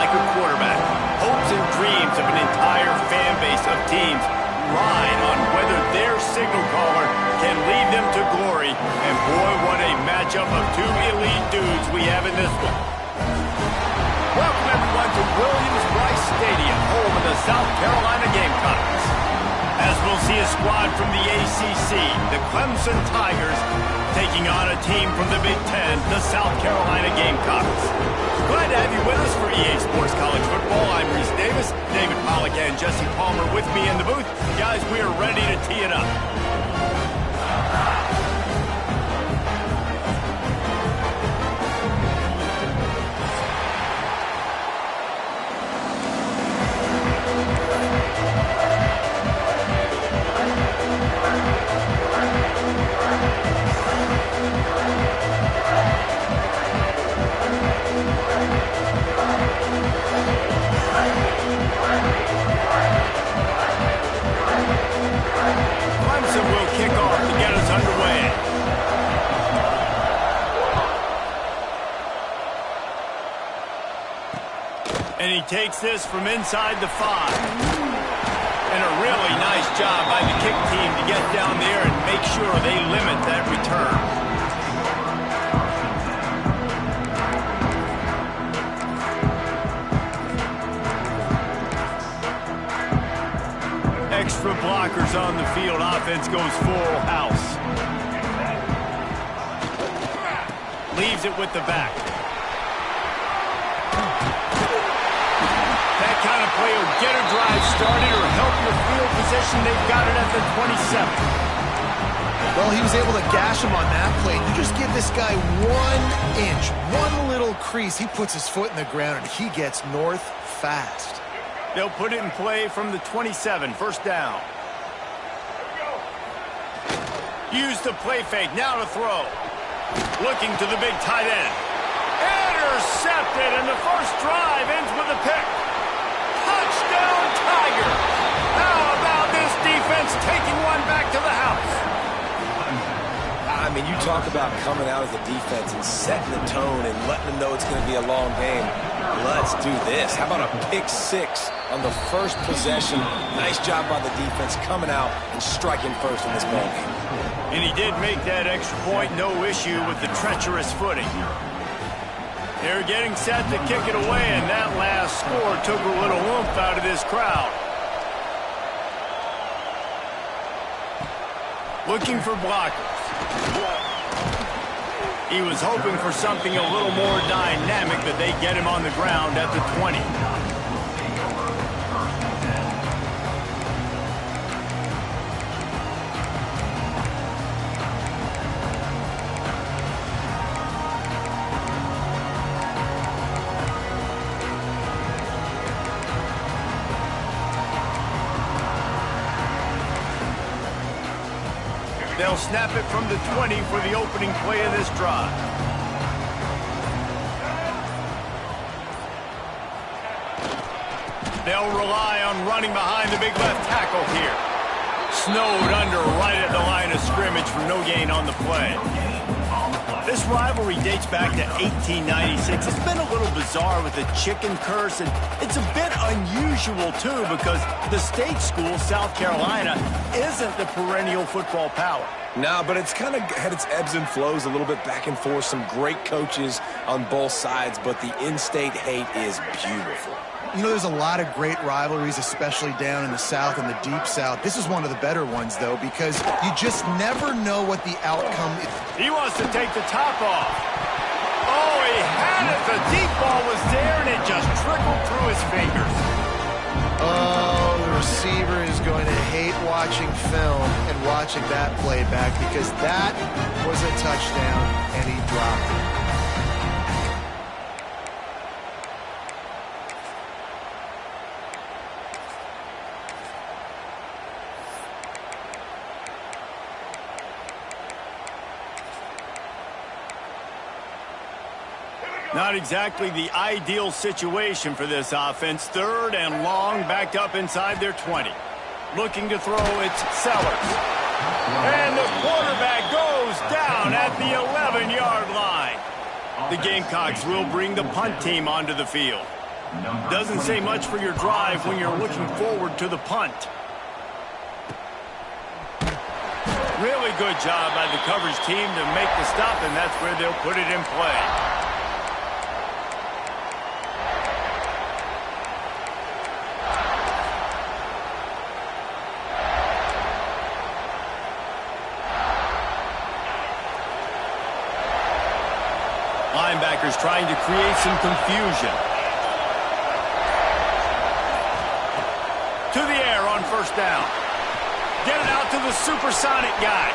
playmaker quarterback. Hopes and dreams of an entire fan base of teams ride on whether their signal caller can lead them to glory. And boy, what a matchup of two elite dudes we have in this one. Welcome everyone to Williams-Brice Stadium, home of the South Carolina Gamecocks. As we'll see a squad from the ACC, the Clemson Tigers, taking on a team from the Big Ten, the South Carolina Gamecocks. Glad to have you with us for EA Sports College Football. I'm Reese Davis, David Pollack and Jesse Palmer with me in the booth. Guys, we are ready to tee it up. Clemson will kick off to get us underway. And he takes this from inside the 5. And a really nice job by the kick team to get down there and make sure they limit that return. Extra blockers on the field. Offense goes full house. Leaves it with the back. That kind of play will get a drive started or help your field position. They've got it at the 27. Well, he was able to gash him on that play. You just give this guy 1 inch, one little crease. He puts his foot in the ground, and he gets north fast. They'll put it in play from the 27, first down. Use the play fake, now to throw. Looking to the big tight end. Intercepted, and the first drive ends with a pick. Touchdown, Tiger! How about this defense taking one back to the house? I mean, you talk about coming out as a defense and setting the tone and letting them know it's going to be a long game. Let's do this. How about a pick 6 on the first possession? Nice job by the defense coming out and striking first in this ballgame. And he did make that extra point, no issue with the treacherous footing. They're getting set to kick it away, and that last score took a little oomph out of this crowd. Looking for blockers. He was hoping for something a little more dynamic, but they get him on the ground at the 20. They'll snap it from the 20 for the opening play of this drive. They'll rely on running behind the big left tackle here. Snowed under right at the line of scrimmage for no gain on the play. This rivalry dates back to 1896. It's been a little bizarre with the chicken curse, and it's a bit unusual, too, because the state school, South Carolina, isn't the perennial football power. No, but it's kind of had its ebbs and flows a little bit back and forth. Some great coaches on both sides, but the in-state hate is beautiful. You know, there's a lot of great rivalries, especially down in the South and the Deep South. This is one of the better ones, though, because you just never know what the outcome is. He wants to take the top off. Oh, he had it. The deep ball was there, and it just trickled through his fingers. Oh, the receiver is going to hate watching film and watching that play back, because that was a touchdown, and he dropped it. Not exactly the ideal situation for this offense. Third and long, backed up inside their 20. Looking to throw, it's Sellers. And the quarterback goes down at the 11-yard line. The Gamecocks will bring the punt team onto the field. Doesn't say much for your drive when you're looking forward to the punt. Really good job by the coverage team to make the stop, and that's where they'll put it in play. Linebackers trying to create some confusion. To the air on first down. Get it out to the supersonic guy.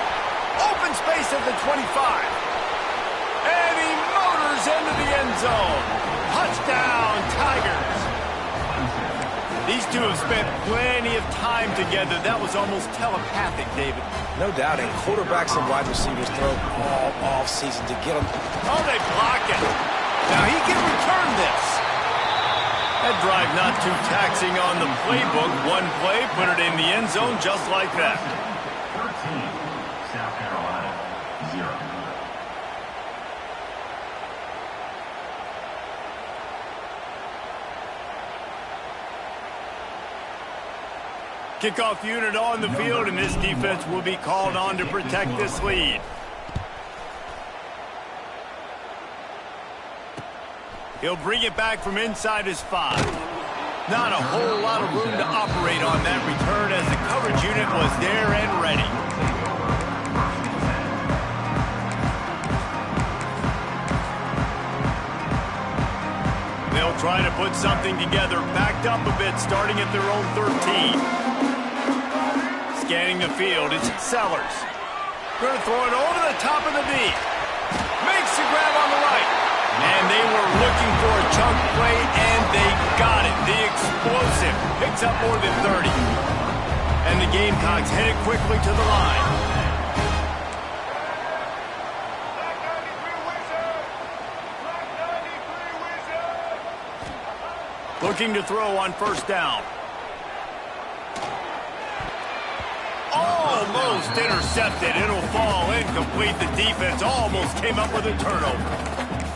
Open space at the 25. And he motors into the end zone. Touchdown, Tigers. These two have spent plenty of time together. That was almost telepathic, David. No doubt, and quarterbacks and wide receivers throw all off-season to get them. Oh, they block it. Now he can return this. That drive not too taxing on the playbook. One play, put it in the end zone just like that. 13, South Carolina, 0. Kickoff unit on the field, and this defense will be called on to protect this lead. He'll bring it back from inside his 5. Not a whole lot of room to operate on that return as the coverage unit was there and ready. They'll try to put something together, backed up a bit, starting at their own 13. Scanning the field, it's Sellers. Going to throw it over the top of the knee. Makes the grab on the right. And they were looking for a chunk play, and they got it. The explosive picks up more than 30. And the Gamecocks headed quickly to the line. Looking to throw on first down. Almost intercepted. It'll fall incomplete. The defense almost came up with a turnover.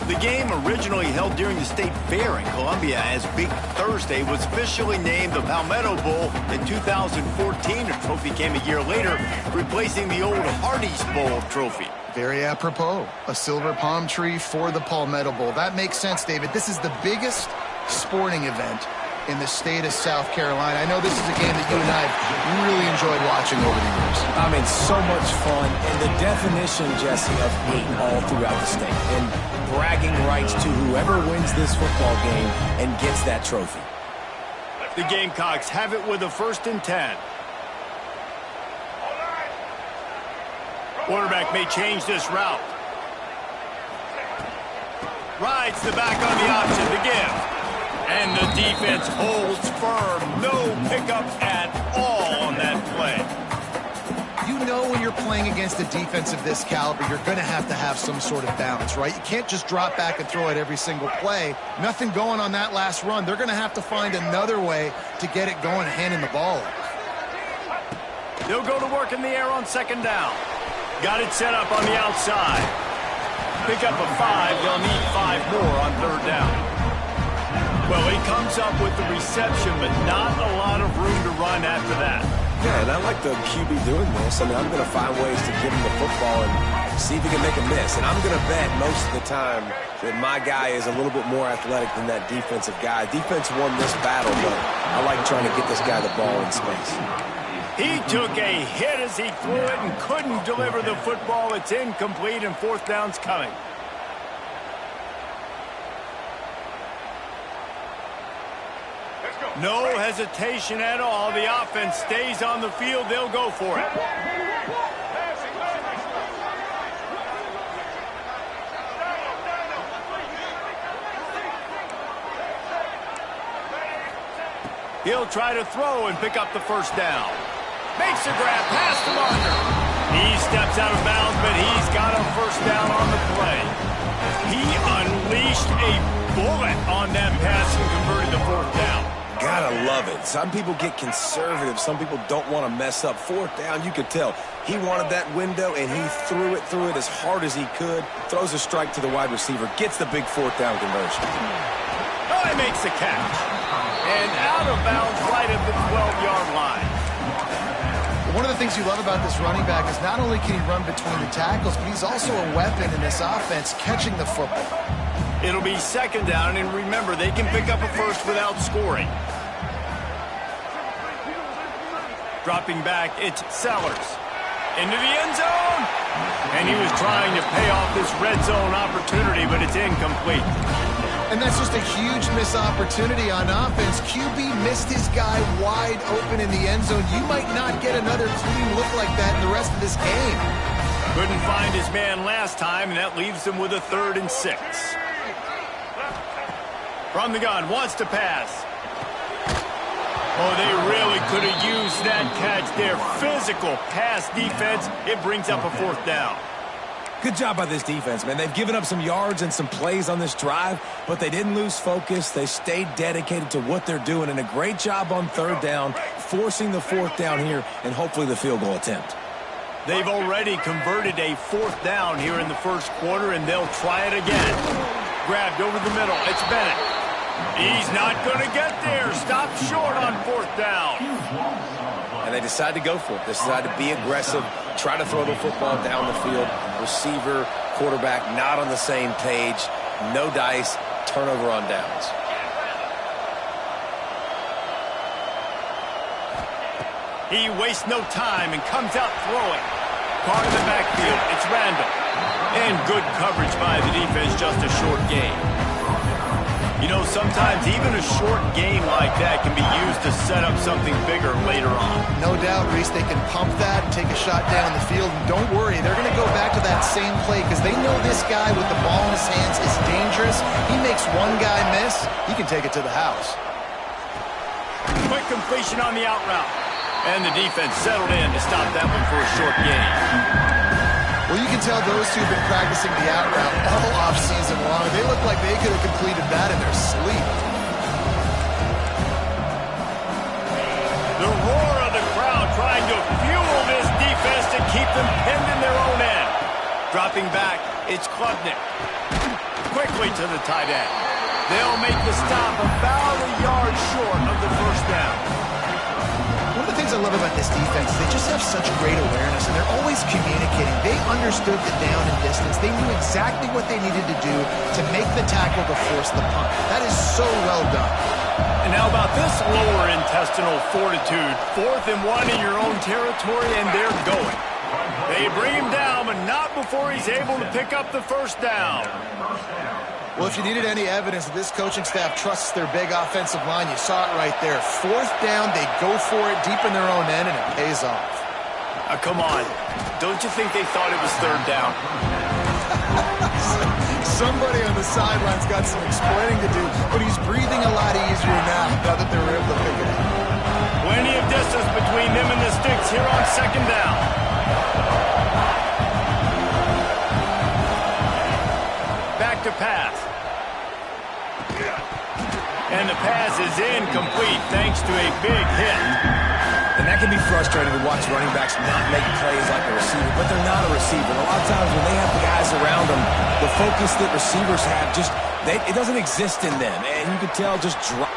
The game, originally held during the State Fair in Columbia as Big Thursday, was officially named the Palmetto Bowl in 2014. The trophy came a year later, replacing the old Hardee's Bowl trophy. Very apropos. A silver palm tree for the Palmetto Bowl. That makes sense, David. This is the biggest sporting event in the state of South Carolina. I know this is a game that you and I have really enjoyed watching over the years. I mean, so much fun, and the definition, Jesse, of hate all throughout the state. And bragging rights to whoever wins this football game and gets that trophy. The Gamecocks have it with a 1st and 10. Quarterback may change this route. Rides the back on the option to give. And the defense holds firm. No pickups at all on that play. You know when you're playing against a defense of this caliber, you're going to have some sort of balance, right? You can't just drop back and throw it every single play. Nothing going on that last run. They're going to have to find another way to get it going, handing the ball off. They'll go to work in the air on 2nd down. Got it set up on the outside. Pick up a 5. They'll need 5 more on 3rd down. Well, he comes up with the reception, but not a lot of room to run after that. Yeah, and I like the QB doing this. I mean, I'm going to find ways to give him the football and see if he can make a miss. And I'm going to bet most of the time that my guy is a little bit more athletic than that defensive guy. Defense won this battle, but I like trying to get this guy the ball in space. He took a hit as he threw it and couldn't deliver the football. It's incomplete, and 4th down's coming. No hesitation at all. The offense stays on the field. They'll go for it. He'll try to throw and pick up the 1st down. Makes a grab past the marker. He steps out of bounds, but he's got a 1st down on the play. He unleashed a bullet on that pass and converted the 4th down. Gotta love it. Some people get conservative. Some people don't want to mess up. 4th down, you could tell. He wanted that window, and he threw it as hard as he could. Throws a strike to the wide receiver. Gets the big 4th down conversion. Oh, he makes the catch. And out of bounds right at the 12-yard line. One of the things you love about this running back is not only can he run between the tackles, but he's also a weapon in this offense catching the football. It'll be second down, and remember, they can pick up a first without scoring. Dropping back, it's Sellers. Into the end zone. And he was trying to pay off this red zone opportunity, but it's incomplete. And that's just a huge missed opportunity on offense. QB missed his guy wide open in the end zone. You might not get another clean look like that in the rest of this game. Couldn't find his man last time, and that leaves him with a 3rd and 6. From the gun, wants to pass. Oh, they really could have used that catch there. Physical pass defense. It brings up a 4th down. Good job by this defense, man. They've given up some yards and some plays on this drive, but they didn't lose focus. They stayed dedicated to what they're doing, and a great job on 3rd down, forcing the 4th down here, and hopefully the field goal attempt. They've already converted a 4th down here in the first quarter, and they'll try it again. Grabbed over the middle. It's Bennett. He's not going to get there. Stop short on 4th down. And they decide to go for it. They decide to be aggressive, try to throw the football down the field. Receiver, quarterback, not on the same page. No dice, turnover on downs. He wastes no time and comes out throwing. Part of the backfield, it's Randall. And good coverage by the defense, just a short game. You know, sometimes even a short game like that can be used to set up something bigger later on. No doubt, Reese, they can pump that and take a shot down the field. And don't worry, they're going to go back to that same play because they know this guy with the ball in his hands is dangerous. He makes one guy miss, he can take it to the house. Quick completion on the out route. And the defense settled in to stop that one for a short gain. Well, you can tell those two have been practicing the out route all off-season long. They look like they could have completed that in their sleep. The roar of the crowd trying to fuel this defense to keep them pinned in their own end. Dropping back, it's Klubnik. Quickly to the tight end. They'll make the stop about a yard short of the 1st down. One of the things I love about this defense is they just have such great awareness, and they're always communicating. They understood the down and distance. They knew exactly what they needed to do to make the tackle to force the punt. That is so well done. And how about this lower intestinal fortitude? 4th and 1 in your own territory, and they're going. They bring him down, but not before he's able to pick up the 1st down. Well, if you needed any evidence that this coaching staff trusts their big offensive line, you saw it right there. 4th down, they go for it deep in their own end, and it pays off. Come on. Don't you think they thought it was 3rd down? Somebody on the sideline's got some explaining to do, but he's breathing a lot easier now that they were able to pick it up. Plenty of distance between them and the sticks here on 2nd down. Back to pass. And the pass is incomplete thanks to a big hit. And that can be frustrating to watch running backs not make plays like a receiver, but they're not a receiver. And a lot of times when they have the guys around them, the focus that receivers have it doesn't exist in them. And you can tell just drop.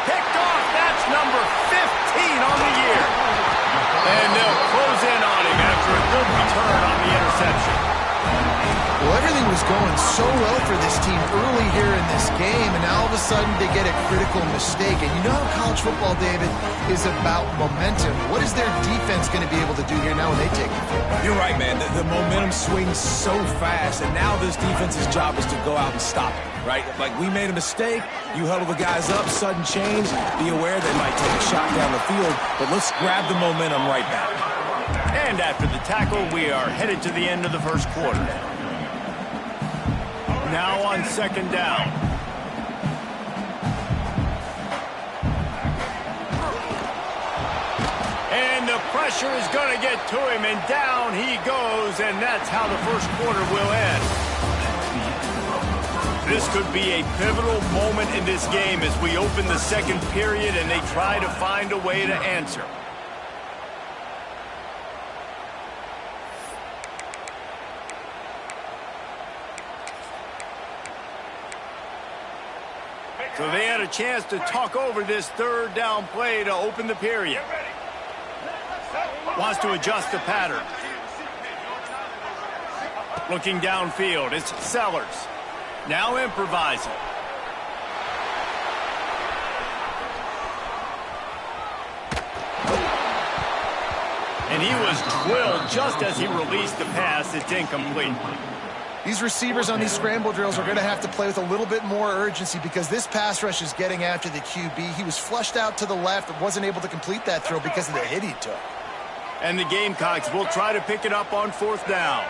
Picked off. That's number 15 on the year. And they'll close in on him after a good return on the interception. Well, everything was going so well for this team early here in this game, and now all of a sudden they get a critical mistake. And you know how college football, David, is about momentum. What is their defense going to be able to do here now when they take it? You're right, man. The momentum swings so fast, and now this defense's job is to go out and stop it, right? Like, we made a mistake. You huddle the guys up, sudden change. Be aware they might take a shot down the field, but let's grab the momentum right back. And after the tackle, we are headed to the end of the first quarter. Now on 2nd down. And the pressure is going to get to him, and down he goes, and that's how the first quarter will end. This could be a pivotal moment in this game as we open the 2nd period and they try to find a way to answer. So they had a chance to talk over this third down play to open the period. Wants to adjust the pattern. Looking downfield, it's Sellers. Now improvising. And he was drilled just as he released the pass. It's incomplete. These receivers on these scramble drills are going to have to play with a little bit more urgency because this pass rush is getting after the QB. He was flushed out to the left and wasn't able to complete that throw because of the hit he took. And the Gamecocks will try to pick it up on fourth down.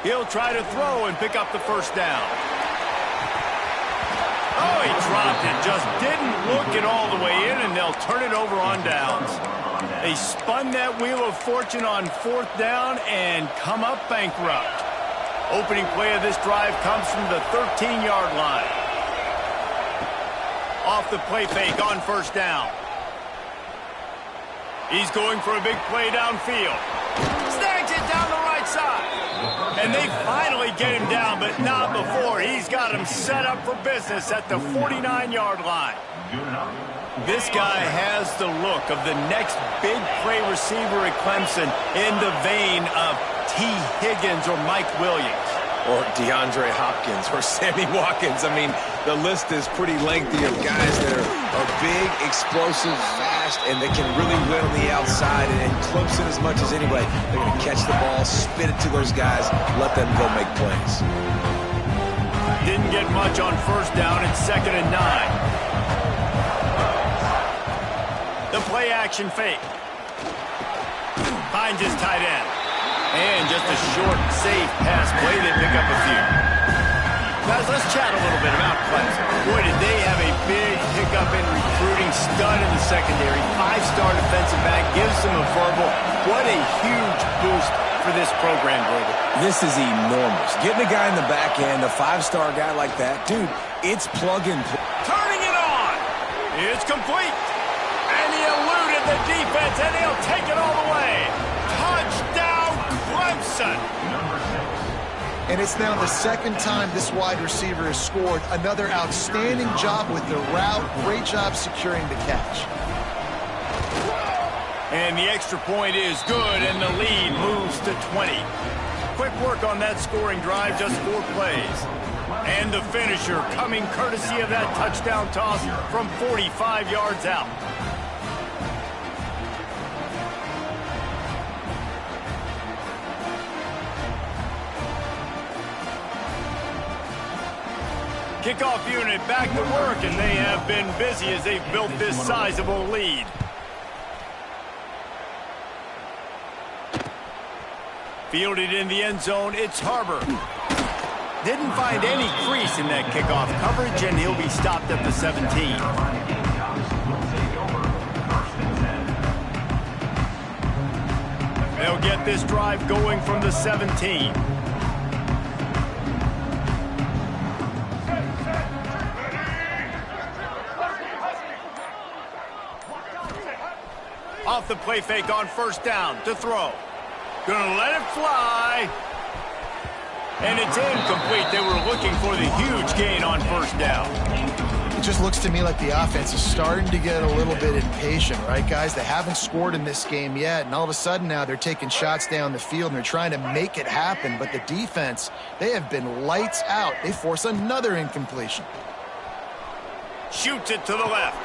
He'll try to throw and pick up the first down. Oh, he dropped it. Just didn't look it all the way in, and they'll turn it over on downs. They spun that wheel of fortune on fourth down and come up bankrupt. Opening play of this drive comes from the 13-yard line. Off the play fake on first down. He's going for a big play downfield. Snags it down the right side. And they finally get him down, but not before. He's got him set up for business at the 49-yard line. This guy has the look of the next big play receiver at Clemson in the vein of T. Higgins or Mike Williams. Or DeAndre Hopkins or Sammy Watkins. I mean, the list is pretty lengthy of guys that are big, explosive, fast, and they can really win on the outside. And Clemson, as much as anybody, they're going to catch the ball, spit it to those guys, let them go make plays. Didn't get much on first down. It's 2nd and 9. The play action fake. Finds his tight end. And just a short, safe pass play. They pick up a few. Guys, let's chat a little bit about Clemson. Boy, did they have a big pickup in recruiting. Stud in the secondary. 5-star defensive back. Gives them a verbal. What a huge boost for this program, Global. This is enormous. Getting a guy in the back end, a 5-star guy like that, dude, it's plug and play. Turning it on. It's complete. And he eluded the defense, and he'll take it all the way. Touchdown, Clemson. And it's now the second time this wide receiver has scored. Another outstanding job with the route. Great job securing the catch. And the extra point is good, and the lead moves to 20. Quick work on that scoring drive, just 4 plays. And the finisher coming courtesy of that touchdown toss from 45 yards out. Kickoff unit back to work, and they have been busy as they've built this sizable lead. Fielded in the end zone, it's Harbor. Didn't find any crease in that kickoff coverage, and he'll be stopped at the 17. They'll get this drive going from the 17. Off the play fake on first down to throw. Gonna let it fly. And it's incomplete. They were looking for the huge gain on first down. It just looks to me like the offense is starting to get a little bit impatient, right, guys? They haven't scored in this game yet, and all of a sudden now they're taking shots down the field and they're trying to make it happen. But the defense, they have been lights out. They force another incompletion. Shoots it to the left.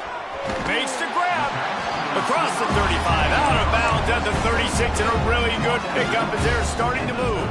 Makes the grab. Across the 35, out of bounds at the 36, and a really good pickup as they're starting to move.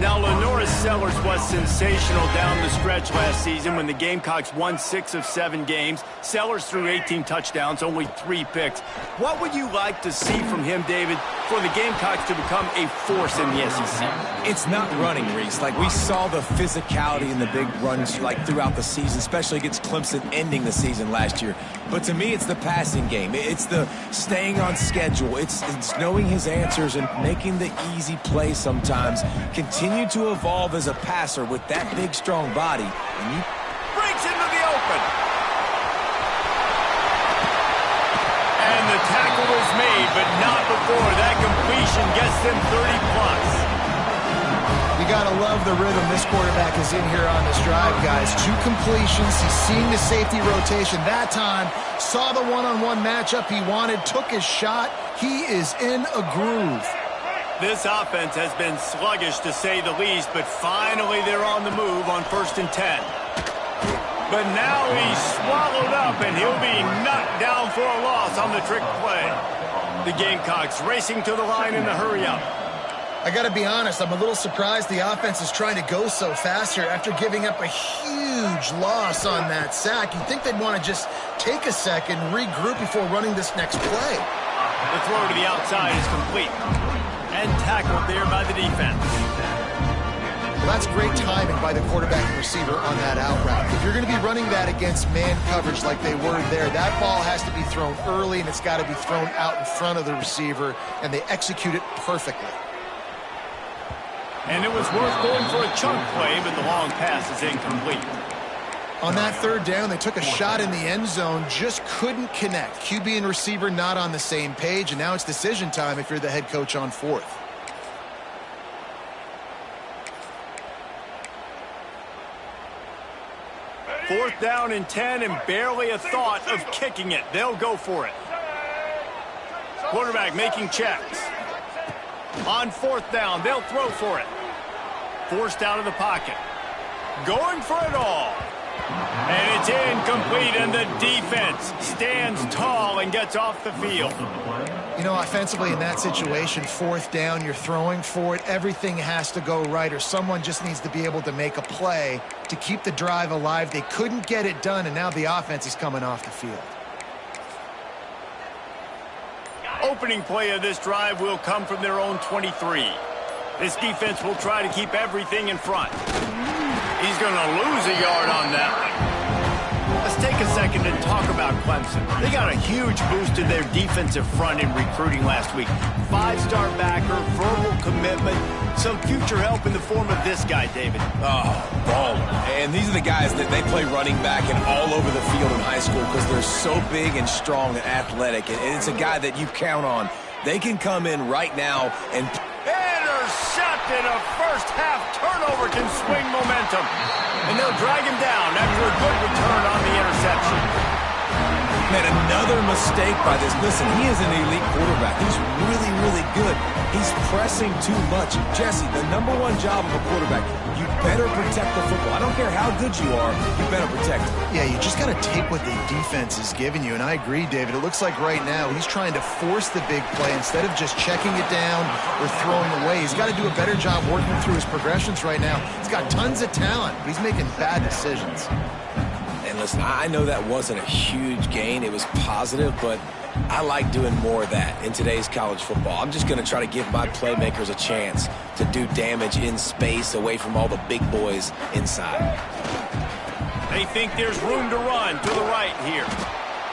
Now, Lenoris Sellers was sensational down the stretch last season when the Gamecocks won 6 of 7 games. Sellers threw 18 touchdowns, only 3 picks. What would you like to see from him, David, for the Gamecocks to become a force in the SEC? It's not running, Reese. Like, we saw the physicality in the big runs like throughout the season, especially against Clemson ending the season last year. But to me, it's the passing game. It's the staying on schedule. It's knowing his answers and making the easy play sometimes. Continue to evolve as a passer with that big, strong body. And you breaks into the open. And the tackle is made, but not before that completion gets them 30+. You got to love the rhythm this quarterback is in here on this drive, guys. 2 completions. He's seeing the safety rotation that time. Saw the one-on-one matchup he wanted, took his shot. He is in a groove. This offense has been sluggish, to say the least, but finally they're on the move on 1st and 10. But now he's swallowed up, and he'll be knocked down for a loss on the trick play. The Gamecocks racing to the line in the hurry-up. I got to be honest, I'm a little surprised the offense is trying to go so fast here after giving up a huge loss on that sack. You'd think they'd want to just take a second, regroup before running this next play. The throw to the outside is complete and tackled there by the defense. Well, that's great timing by the quarterback and receiver on that out route. If you're going to be running that against man coverage like they were there, that ball has to be thrown early, and it's got to be thrown out in front of the receiver, and they execute it perfectly. And it was worth going for a chunk play, but the long pass is incomplete. On that 3rd down, they took a shot in the end zone, just couldn't connect. QB and receiver not on the same page, and now it's decision time if you're the head coach on 4th. Fourth down and 10, and barely a thought of kicking it. They'll go for it. Quarterback making checks. On 4th down, they'll throw for it. Forced out of the pocket. Going for it all. And it's incomplete, and the defense stands tall and gets off the field. You know, offensively in that situation, 4th down, you're throwing for it. Everything has to go right, or someone just needs to be able to make a play to keep the drive alive. They couldn't get it done, and now the offense is coming off the field. Opening play of this drive will come from their own 23. This defense will try to keep everything in front. He's going to lose a yard on that one. Let's take a second and talk about Clemson. They got a huge boost to their defensive front in recruiting last week. 5-star backer, verbal commitment, some future help in the form of this guy, David. Oh, ball. And these are the guys that they play running back and all over the field in high school because they're so big and strong and athletic. And it's a guy that you count on. They can come in right now and... Intercepted! A first-half turnover can swing momentum. And they'll drag him down after a good return on the interception. Man, another mistake by this. Listen, he is an elite quarterback. He's really, really good. He's pressing too much. Jesse, the #1 job of a quarterback, you better protect the football. I don't care how good you are, you better protect it. Yeah, you just got to take what the defense is giving you. And I agree, David. It looks like right now he's trying to force the big play instead of just checking it down or throwing away. He's got to do a better job working through his progressions right now. He's got tons of talent, but he's making bad decisions. And listen, I know that wasn't a huge gain. It was positive, but I like doing more of that in today's college football. I'm just going to try to give my playmakers a chance to do damage in space away from all the big boys inside. They think there's room to run to the right here.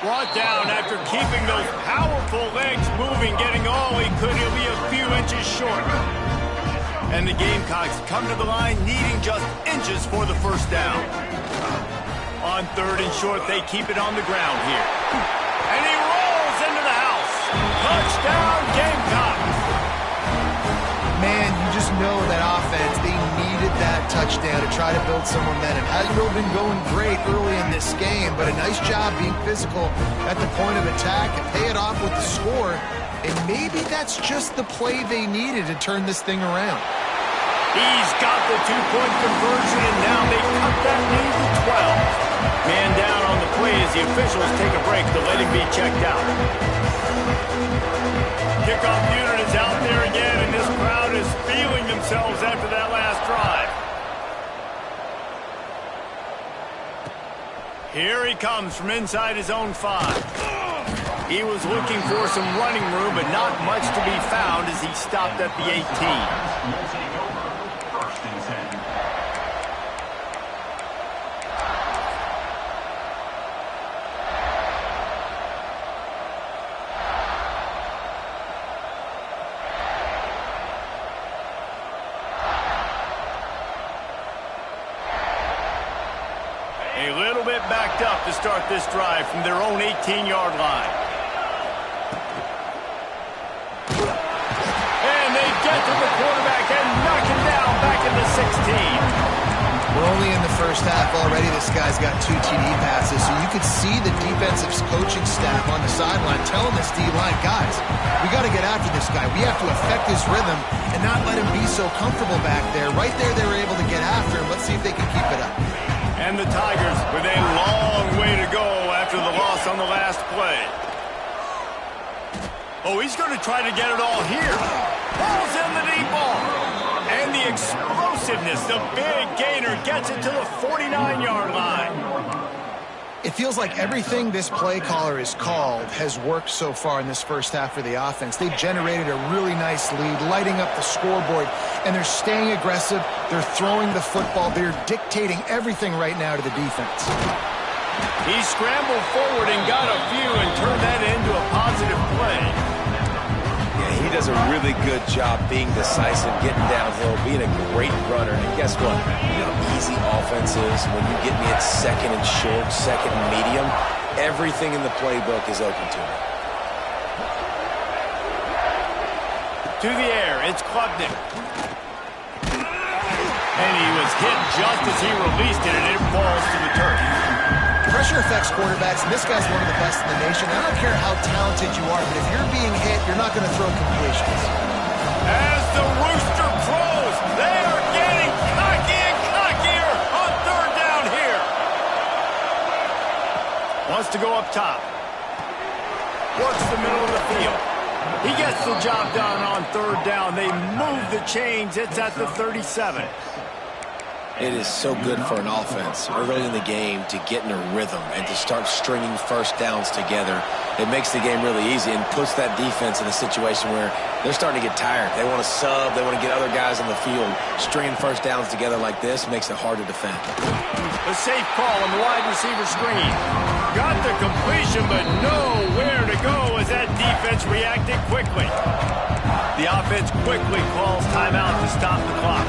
Brought down after keeping those powerful legs moving, getting all he could. He'll be a few inches short. And the Gamecocks come to the line needing just inches for the first down. On 3rd and short, they keep it on the ground here. And he rolls into the house. Touchdown, Gamecocks. Man, you just know that offense, they needed that touchdown to try to build some momentum. Hasn't really been going great early in this game, but a nice job being physical at the point of attack and pay it off with the score. And maybe that's just the play they needed to turn this thing around. He's got the 2-point conversion, and now they cut that lead to 12. Man down on the play as the officials take a break to let him be checked out. Kickoff unit is out there again, and this crowd is feeling themselves after that last drive. Here he comes from inside his own 5. He was looking for some running room, but not much to be found as he stopped at the 18. A little bit backed up to start this drive from their own 18-yard line. And they get to the quarterback and knock him down back in the We're only in the first half already. This guy's got 2 TD passes, so you could see the defensive coaching staff on the sideline telling this D-line, guys, we got to get after this guy. We have to affect his rhythm and not let him be so comfortable back there. Right there, they were able to get after him. Let's see if they can keep it up. And the Tigers with a long way to go after the loss on the last play. Oh, he's going to try to get it all here. Pulls in the deep ball. And the explosiveness, the big gainer gets it to the 49-yard line. It feels like everything this play caller has called has worked so far in this first half for the offense. They've generated a really nice lead, lighting up the scoreboard, and they're staying aggressive. They're throwing the football. They're dictating everything right now to the defense. He scrambled forward and got a few and turned that into a positive play. Yeah, he does a really good job being decisive, getting downhill, being a great runner. And guess what? You know how easy offense is when you get me at second and short, second and medium. Everything in the playbook is open to me. To the air, it's Klubnik. And he was hit just as he released it, and it falls to the turf. Pressure affects quarterbacks, and this guy's one of the best in the nation. I don't care how talented you are, but if you're being hit, you're not going to throw completions. As the rooster crows, they are getting cocky and cockier on third down here. Wants to go up top. Works the middle of the field. He gets the job done on third down. They move the chains. It's at the 37. It is so good for an offense early in the game to get in a rhythm and to start stringing first downs together. It makes the game really easy and puts that defense in a situation where they're starting to get tired. They want to sub. They want to get other guys on the field. Stringing first downs together like this makes it hard to defend. A safe call on the wide receiver screen. Got the completion, but nowhere to go as that defense reacted quickly. The offense quickly calls timeout to stop the clock.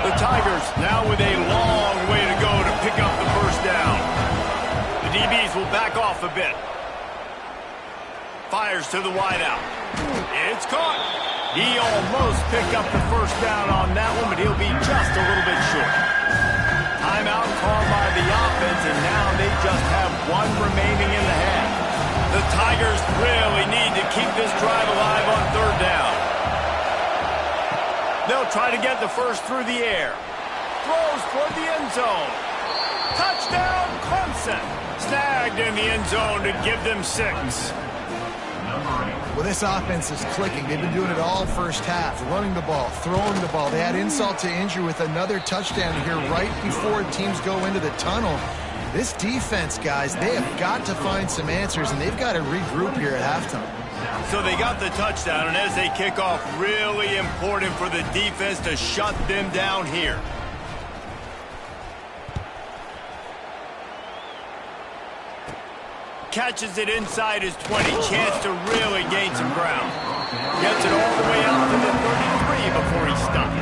The Tigers now with a long way to go to pick up the first down. The DBs will back off a bit. Fires to the wideout. It's caught. He almost picked up the first down on that one, but he'll be just a little bit short. Timeout called by the offense, and now they just have one remaining in the half. The Tigers really need to keep this drive alive on third down. They'll try to get the first through the air. Throws toward the end zone. Touchdown, Clemson. Snagged in the end zone to give them 6. Well, this offense is clicking. They've been doing it all first half, running the ball, throwing the ball. They had insult to injury with another touchdown here right before teams go into the tunnel. This defense, guys, they have got to find some answers, and they've got to regroup here at halftime. So they got the touchdown, and as they kick off, really important for the defense to shut them down here. Catches it inside his 20. Chance to really gain some ground. Gets it all the way out to the 33 before he stopped.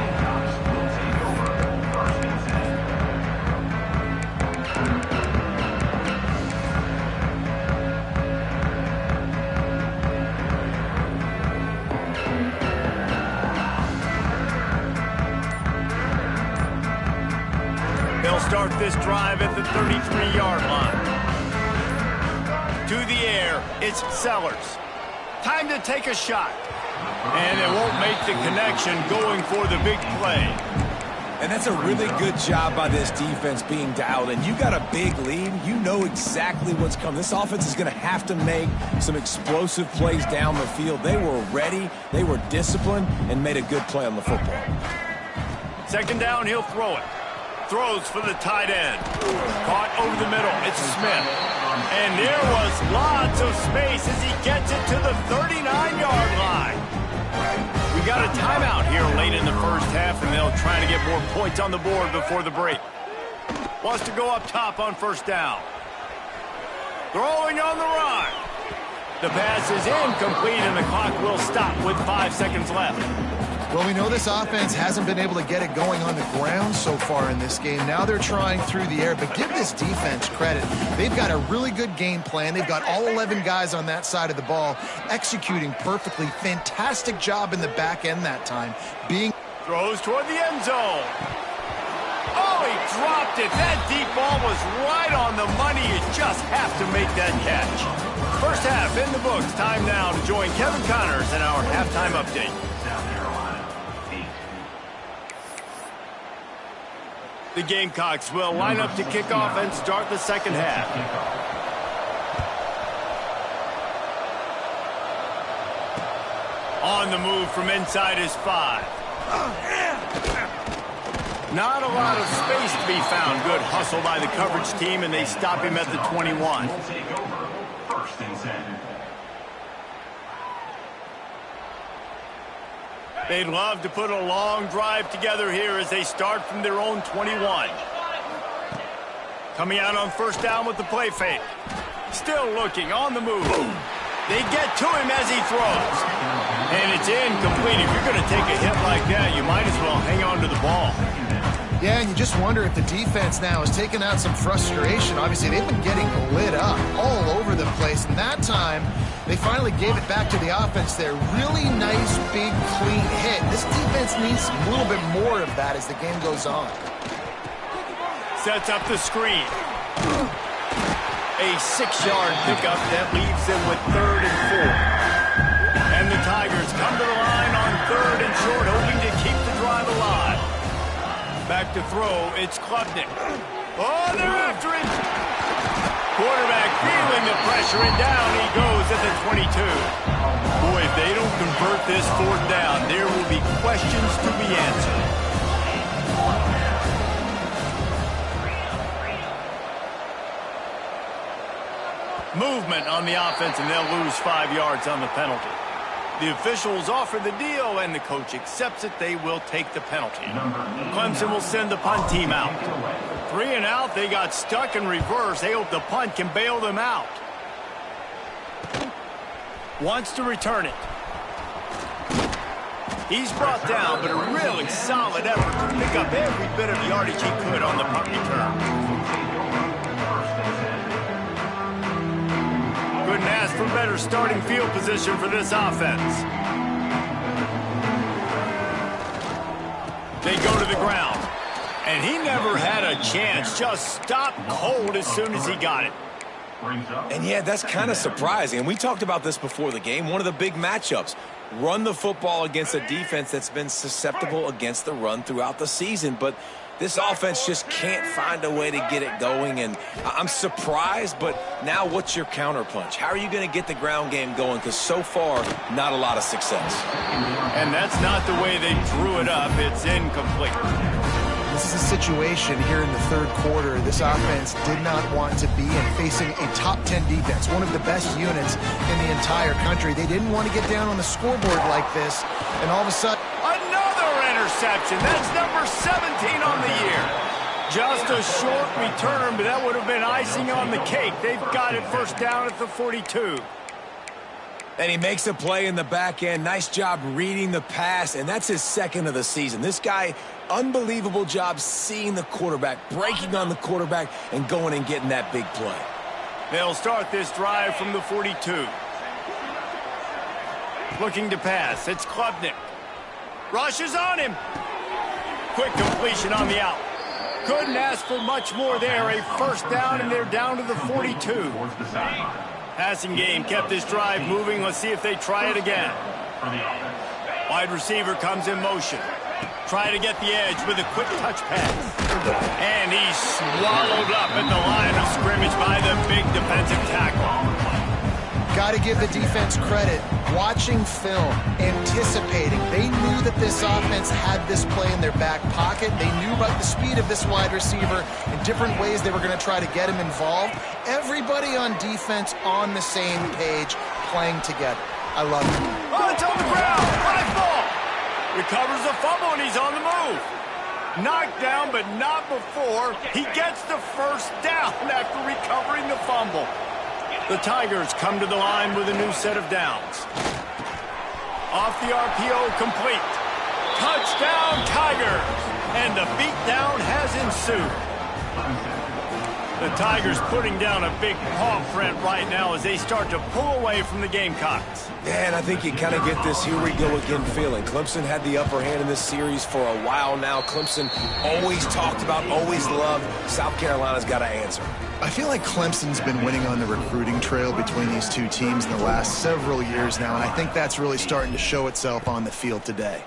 They'll start this drive at the 33-yard line. To the air, it's Sellers. Time to take a shot. And it won't make the connection going for the big play. And that's a really good job by this defense being dialed in. You got a big lead. You know exactly what's coming. This offense is going to have to make some explosive plays down the field. They were ready. They were disciplined and made a good play on the football. Second down, he'll throw it. Throws for the tight end. Caught over the middle. It's Smith. And there was lots of space as he gets it to the 39-yard line. We got a timeout here late in the first half, and they'll try to get more points on the board before the break. Wants to go up top on first down. Throwing on the run. The pass is incomplete, and the clock will stop with 5 seconds left. Well, we know this offense hasn't been able to get it going on the ground so far in this game. Now they're trying through the air, but give this defense credit. They've got a really good game plan. They've got all 11 guys on that side of the ball executing perfectly. Fantastic job in the back end that time. Throws toward the end zone. Oh, he dropped it. That deep ball was right on the money. You just have to make that catch. First half in the books. Time now to join Kevin Connors in our halftime update. South Carolina 8. The Gamecocks will line up to kick off and start the second half. On the move from inside his 5. Not a lot of space to be found. Good hustle by the coverage team, and they stop him at the 21. Will take over. First and 10. They'd love to put a long drive together here as they start from their own 21. Coming out on first down with the play fake. Still looking on the move. They get to him as he throws. And it's incomplete. If you're going to take a hit like that, you might as well hang on to the ball. Yeah, and you just wonder if the defense now is taking out some frustration. Obviously, they've been getting lit up all over the place. And that time, they finally gave it back to the offense there. Really nice, big, clean hit. This defense needs a little bit more of that as the game goes on. Sets up the screen. A 6-yard pickup that leaves them with 3rd and 4. And the Tigers come to the line on 3rd and short, hoping to keep the drive alive. Back to throw, it's Klubnik. Oh, they're after it. Quarterback feeling the pressure, and down he goes at the 22. Boy, if they don't convert this 4th down, there will be questions to be answered. Movement on the offense, and they'll lose 5 yards on the penalty. The officials offer the deal, and the coach accepts it. They will take the penalty. Clemson will send the punt team out. 3 and out. They got stuck in reverse. They hope the punt can bail them out. Wants to return it. He's brought down, but a really solid effort to pick up every bit of yardage he could on the punt return. Couldn't ask for better starting field position for this offense. They go to the ground. And he never had a chance. Just stopped cold as soon as he got it. And yeah, that's kind of surprising. And we talked about this before the game. One of the big matchups. Run the football against a defense that's been susceptible against the run throughout the season. But this offense just can't find a way to get it going. And I'm surprised, but now what's your counterpunch? How are you going to get the ground game going? Because so far, not a lot of success. And that's not the way they drew it up. It's incomplete. This is a situation here in the 3rd quarter this offense did not want to be in, facing a top 10 defense, one of the best units in the entire country. They didn't want to get down on the scoreboard like this, and all of a sudden... Another interception. That's number 17 on the year. Just a short return, but that would have been icing on the cake. They've got it first down at the 42. And he makes a play in the back end. Nice job reading the pass, and that's his 2nd of the season. This guy, unbelievable job seeing the quarterback, breaking on the quarterback, and going and getting that big play. They'll start this drive from the 42. Looking to pass. It's Klubnik. Rushes on him. Quick completion on the out. Couldn't ask for much more there. A first down, and they're down to the 42. Passing game kept this drive moving. Let's see if they try it again. Wide receiver comes in motion. Try to get the edge with a quick touch pass. And he's swallowed up at the line of scrimmage by the big defensive tackle. Got to give the defense credit. Watching film, anticipating. They knew that this offense had this play in their back pocket. They knew about the speed of this wide receiver in different ways they were going to try to get him involved. Everybody on defense on the same page, playing together. I love it. Oh, it's on the ground. Live ball. Recovers the fumble, and he's on the move. Knocked down, but not before. He gets the first down after recovering the fumble. The Tigers come to the line with a new set of downs. Off the RPO, complete. Touchdown, Tigers! And the beatdown has ensued. The Tigers putting down a big paw print right now as they start to pull away from the Gamecocks. Yeah, and I think you kind of get this here we go again feeling. Clemson had the upper hand in this series for a while now. Clemson always talked about, always loved. South Carolina's got to answer. I feel like Clemson's been winning on the recruiting trail between these two teams in the last several years now, and I think that's really starting to show itself on the field today.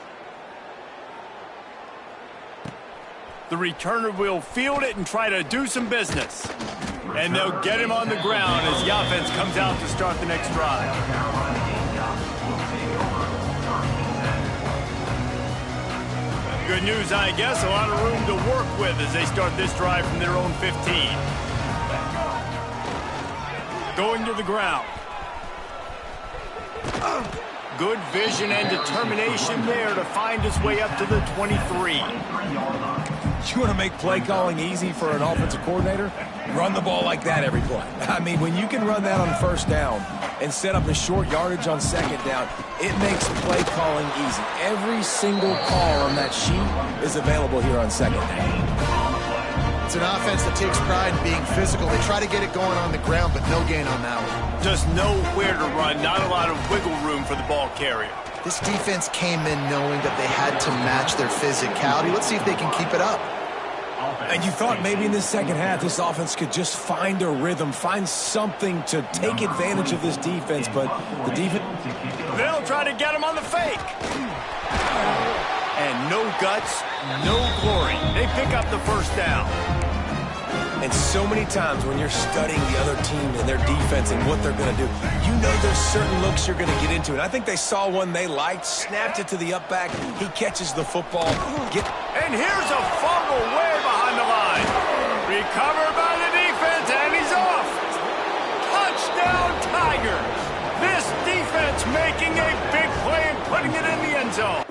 The returner will field it and try to do some business. And they'll get him on the ground as the offense comes out to start the next drive. Good news, I guess. A lot of room to work with as they start this drive from their own 15. Going to the ground. Good vision and determination there to find his way up to the 23. You want to make play calling easy for an offensive coordinator? Run the ball like that every play. I mean, when you can run that on first down and set up a short yardage on second down, it makes play calling easy. Every single call on that sheet is available here on second down. It's an offense that takes pride in being physical. They try to get it going on the ground, but no gain on that one. Just nowhere to run, not a lot of wiggle room for the ball carrier. This defense came in knowing that they had to match their physicality. Let's see if they can keep it up. And you thought maybe in this second half this offense could just find a rhythm, find something to take advantage of this defense, but the defense... They'll try to get him on the fake. And no guts, no glory. They pick up the first down. And so many times when you're studying the other team and their defense and what they're going to do, you know there's certain looks you're going to get into. And I think they saw one they liked, snapped it to the up back. He catches the football. And here's a fumble way behind the line. Recovered by the defense, and he's off. Touchdown, Tigers. This defense making a big play and putting it in the end zone.